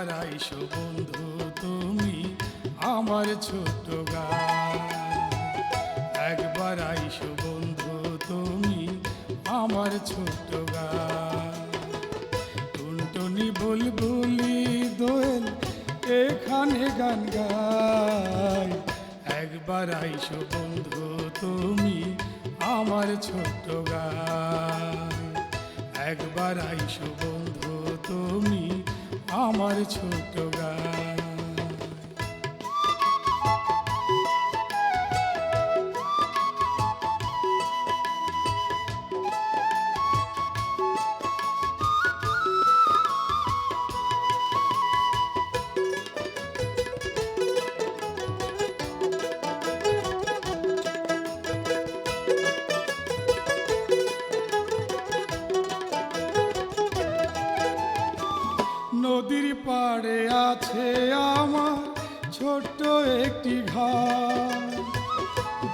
একবার আইসো বন্ধু তুমি আমার ছোট গাঁ, একবার আইসো বন্ধু তুমি আমার ছোট গাঁ। টুনটুনি বুলবুলি দোয়েল এখানে গান গায়, একবার আইসো বন্ধু তুমি আমার ছোট গাঁ, একবার আইসো বন্ধু তুমি আমার ছোট গাঁ। নদীর পাড়ে আছে আমার ছোট্ট একটি ঘর,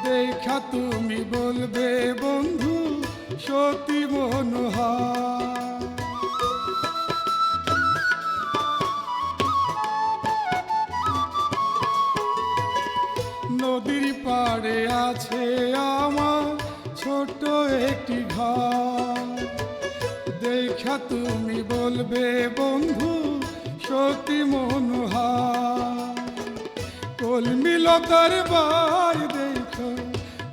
দেখা তুমি বলবে বন্ধু সত্যি মনোহর। নদীর পাড়ে আছে আমার ছোট্ট একটি ঘর, দেখা তুমি বলবে বন্ধু সত্যি মনোহর। কলমিলতার বার দেখো,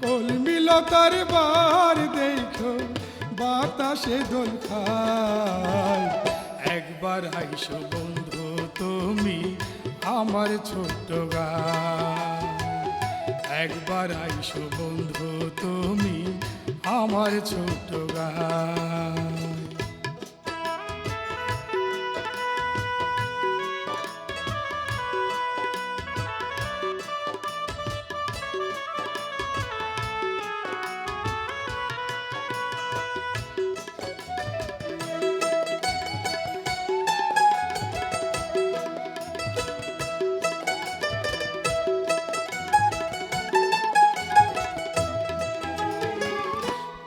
কলমিলতার বার দেখো বাতাসে দোল খায়, একবার আইসো বন্ধু তুমি আমার ছোট্ট গাঁ, একবার আইসো বন্ধু তুমি আমার ছোট্ট গাঁ।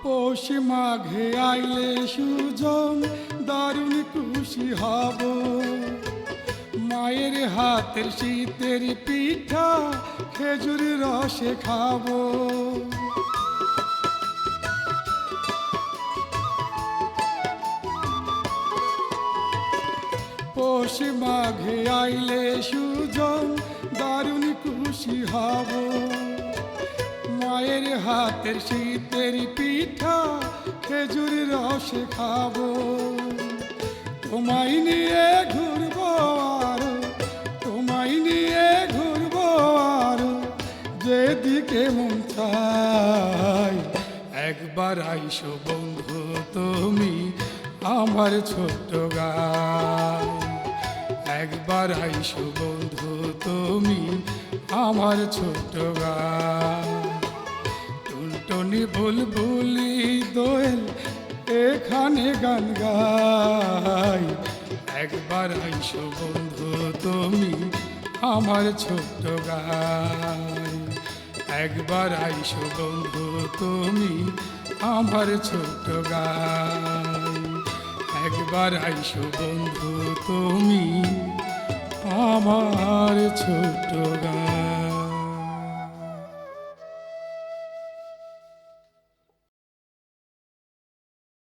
পৌষ মাঘে আইলে সুজন দারুণ খুশি হব, মায়ের হাতের শীতের পিঠা খেজুর রসে খাবো। পৌষ মাঘে আইলে সুজন দারুণ খুশি হব, মায়ের হাতের শীতের পিঠা খেজুর রসে খাবো। তোমায় নিয়ে ঘুরবো আরো, তোমায় নিয়ে ঘুরবো আরো যেদিকে মন চায়, একবার আইসো বন্ধু তুমি আমার ছোট্ট গাঁ, একবার আইসো বন্ধু তুমি আমার ছোট্ট গাঁ। টুনটুনি বুলবুলি দোয়েল এখানে গান গায়, একবার আইসো বন্ধু তুমি আমার ছোট্ট গাঁ, একবার আইসো বন্ধু তুমি আমার ছোট্ট গাঁ, একবার আইসো বন্ধু তুমি আমার ছোট্ট গাঁ।